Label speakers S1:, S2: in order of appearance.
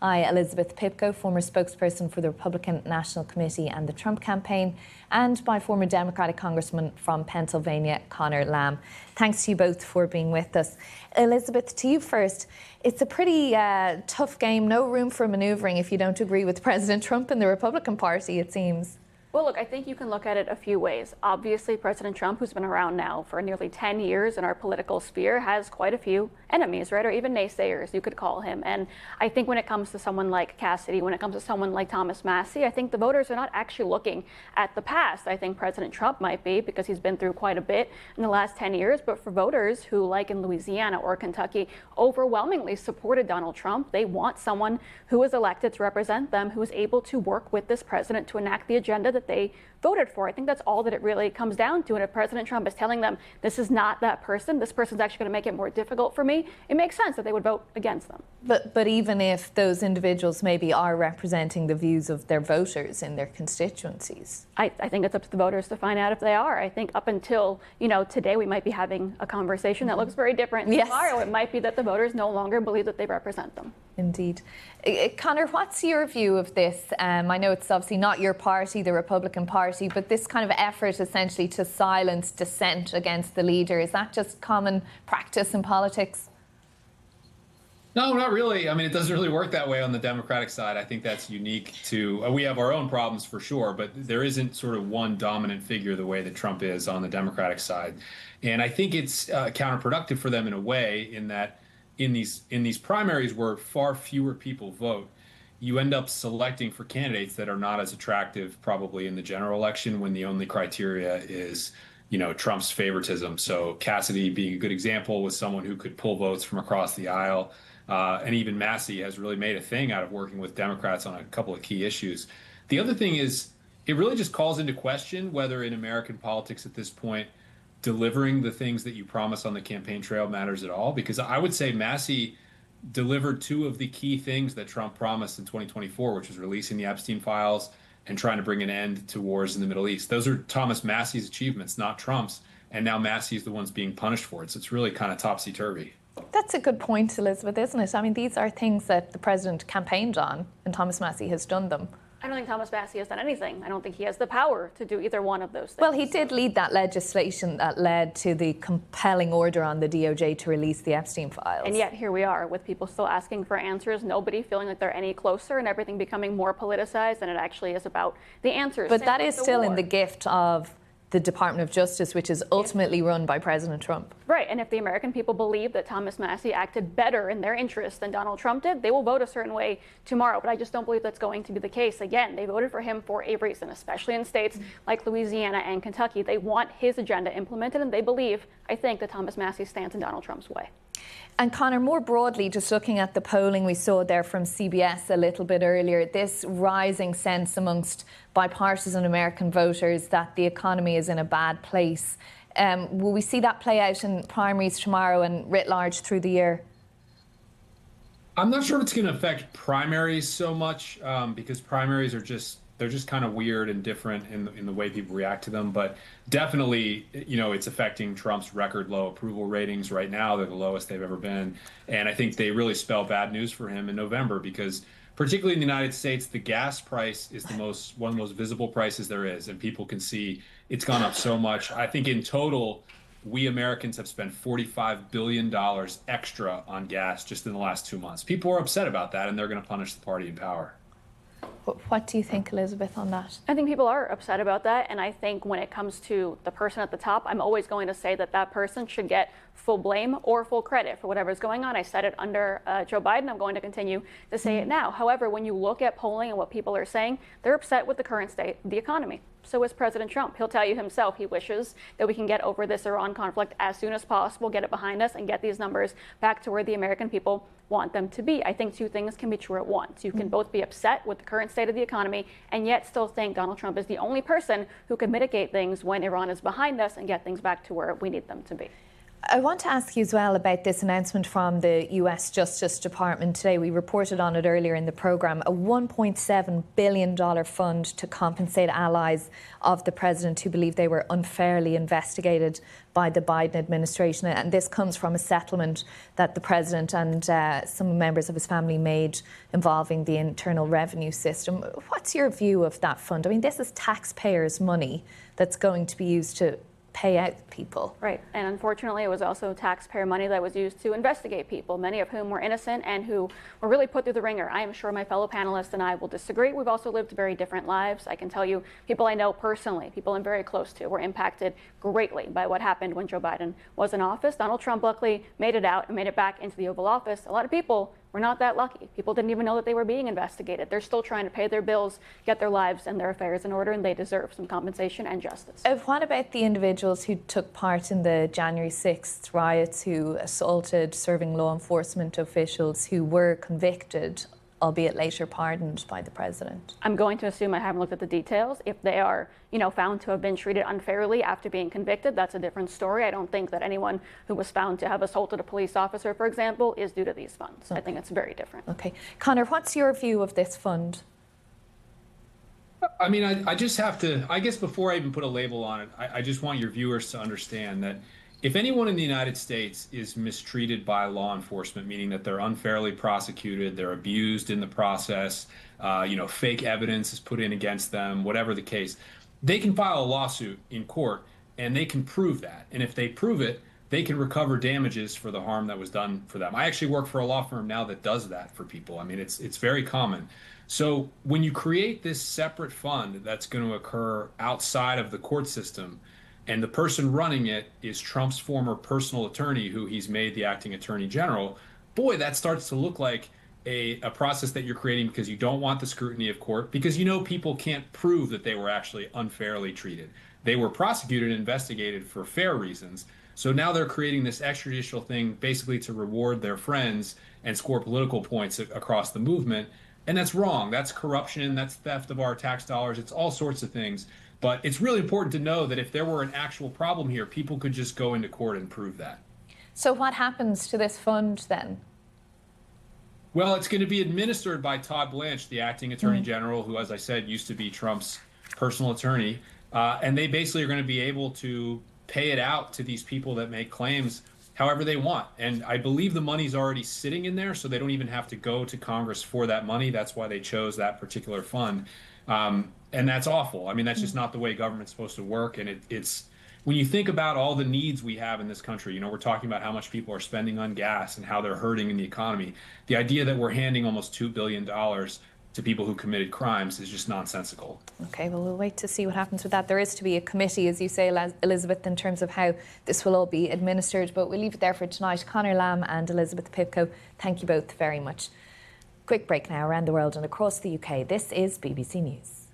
S1: I, Elizabeth Pipko, former spokesperson for the Republican National Committee and the Trump campaign, and by former Democratic Congressman from Pennsylvania, Conor Lamb. Thanks to you both for being with us. Elizabeth, to you first. It's a pretty tough game, no room for manoeuvring if you don't agree with President Trump and the Republican Party, it seems.
S2: Well, look, I think you can look at it a few ways. Obviously, President Trump, who's been around now for nearly 10 years in our political sphere, has quite a few enemies, right? Or even naysayers, you could call him. And I think when it comes to someone like Cassidy, when it comes to someone like Thomas Massie, I think the voters are not actually looking at the past. I think President Trump might be, because he's been through quite a bit in the last 10 years. But for voters who, like in Louisiana or Kentucky, overwhelmingly supported Donald Trump, they want someone who is elected to represent them, who is able to work with this president to enact the agenda that they voted for. I think that's all that it really comes down to. And if President Trump is telling them this is not that person, this person's actually going to make it more difficult for me, it makes sense that they would vote against them.
S1: But even if those individuals maybe are representing the views of their voters in their constituencies?
S2: I think it's up to the voters to find out if they are. I think up until, today we might be having a conversation that looks very different.
S1: Yes.
S2: Tomorrow it might be that the voters no longer believe that they represent them.
S1: Indeed. Conor, what's your view of this? I know it's obviously not your party, the Republican Party, but this kind of effort essentially to silence dissent against the leader, is that just common practice in politics?
S3: No, not really. I mean, it doesn't really work that way on the Democratic side. I think that's unique to, we have our own problems for sure, but there isn't sort of one dominant figure the way that Trump is on the Democratic side. And I think it's counterproductive for them in a way, in that in these primaries where far fewer people vote, you end up selecting for candidates that are not as attractive probably in the general election, when the only criteria is Trump's favoritism. So Cassidy being a good example, was someone who could pull votes from across the aisle. And even Massie has really made a thing out of working with Democrats on a couple of key issues. The other thing is, it really just calls into question whether in American politics at this point, delivering the things that you promise on the campaign trail matters at all. Because I would say Massie delivered two of the key things that Trump promised in 2024, which was releasing the Epstein files and trying to bring an end to wars in the Middle East. Those are Thomas Massie's achievements, not Trump's. And now Massie's the one's being punished for it. So it's really kind of topsy-turvy.
S1: That's a good point, Elizabeth, isn't it? I mean, these are things that the president campaigned on, and Thomas Massie has done them.
S2: I don't think Thomas Massie has done anything. I don't think he has the power to do either one of those things.
S1: Well, he did lead that legislation that led to the compelling order on the DOJ to release the Epstein files.
S2: And yet here we are with people still asking for answers, nobody feeling like they're any closer, and everything becoming more politicized than it actually is about the answers.
S1: But that is still in the gift of the Department of Justice, which is ultimately run by President Trump.
S2: Right, and if the American people believe that Thomas Massie acted better in their interest than Donald Trump did, they will vote a certain way tomorrow. But I just don't believe that's going to be the case. Again, they voted for him for a reason, especially in states like Louisiana and Kentucky. They want his agenda implemented, and they believe, I think, that Thomas Massie stands in Donald Trump's way.
S1: And Conor, more broadly, just looking at the polling we saw there from CBS a little bit earlier, this rising sense amongst bipartisan American voters that the economy is in a bad place. Will we see that play out in primaries tomorrow and writ large through the year?
S3: I'm not sure if it's going to affect primaries so much, because primaries are they're just kind of weird and different in the way people react to them. But definitely, it's affecting Trump's record low approval ratings right now. They're the lowest they've ever been. And I think they really spell bad news for him in November, because particularly in the United States, the gas price is one of the most visible prices there is. And people can see it's gone up so much. I think in total, we Americans have spent $45 billion extra on gas just in the last 2 months. People are upset about that, and they're going to punish the party in power.
S1: What do you think, Elizabeth, on that?
S2: I think people are upset about that, and I think when it comes to the person at the top, I'm always going to say that that person should get full blame or full credit for whatever's going on. I said it under Joe Biden. I'm going to continue to say it now. However, when you look at polling and what people are saying, they're upset with the current state of the economy. So is President Trump. He'll tell you himself he wishes that we can get over this Iran conflict as soon as possible, get it behind us, and get these numbers back to where the American people want them to be. I think two things can be true at once. You can both be upset with the current state of the economy and yet still think Donald Trump is the only person who can mitigate things when Iran is behind us and get things back to where we need them to be.
S1: I want to ask you as well about this announcement from the US Justice Department today. We reported on it earlier in the programme, a $1.7 billion fund to compensate allies of the president who believe they were unfairly investigated by the Biden administration. And this comes from a settlement that the president and some members of his family made involving the Internal Revenue System. What's your view of that fund? I mean, this is taxpayers' money that's going to be used to pay out people.
S2: Right, and unfortunately it was also taxpayer money that was used to investigate people, many of whom were innocent and who were really put through the ringer. I am sure my fellow panelists and I will disagree. We've also lived very different lives. I can tell you, people I know personally, people I'm very close to, were impacted greatly by what happened when Joe Biden was in office. Donald Trump luckily made it out and made it back into the Oval Office. A lot of people were not that lucky. People didn't even know that they were being investigated. They're still trying to pay their bills, get their lives and their affairs in order, and they deserve some compensation and justice.
S1: What about the individuals who took part in the January 6th riots, who assaulted serving law enforcement officials, who were convicted, albeit later pardoned by the president?
S2: I'm going to assume I haven't looked at the details. If they are, found to have been treated unfairly after being convicted, that's a different story. I don't think that anyone who was found to have assaulted a police officer, for example, is due to these funds. Okay. I think it's very different.
S1: Okay. Conor, what's your view of this fund?
S3: I mean, I just have to, I guess before I even put a label on it, I just want your viewers to understand that if anyone in the United States is mistreated by law enforcement, meaning that they're unfairly prosecuted, they're abused in the process, fake evidence is put in against them, whatever the case, they can file a lawsuit in court and they can prove that. And if they prove it, they can recover damages for the harm that was done for them. I actually work for a law firm now that does that for people. I mean, it's very common. So when you create this separate fund that's going to occur outside of the court system, and the person running it is Trump's former personal attorney, who he's made the acting attorney general, boy, that starts to look like a process that you're creating because you don't want the scrutiny of court, because people can't prove that they were actually unfairly treated. They were prosecuted and investigated for fair reasons. So now they're creating this extrajudicial thing basically to reward their friends and score political points across the movement. And that's wrong. That's corruption. That's theft of our tax dollars. It's all sorts of things. But it's really important to know that if there were an actual problem here, people could just go into court and prove that.
S1: So what happens to this fund then?
S3: Well, it's going to be administered by Todd Blanche, the acting attorney general, who, as I said, used to be Trump's personal attorney. And they basically are going to be able to pay it out to these people that make claims however they want. And I believe the money's already sitting in there, so they don't even have to go to Congress for that money. That's why they chose that particular fund. And that's awful. I mean, that's just not the way government's supposed to work. And it's when you think about all the needs we have in this country, we're talking about how much people are spending on gas and how they're hurting in the economy. The idea that we're handing almost $2 billion to people who committed crimes is just nonsensical.
S1: Okay, well, we'll wait to see what happens with that. There is to be a committee, as you say, Elizabeth, in terms of how this will all be administered. But we'll leave it there for tonight. Conor Lamb and Elizabeth Pipko, thank you both very much. Quick break now around the world and across the UK. This is BBC News.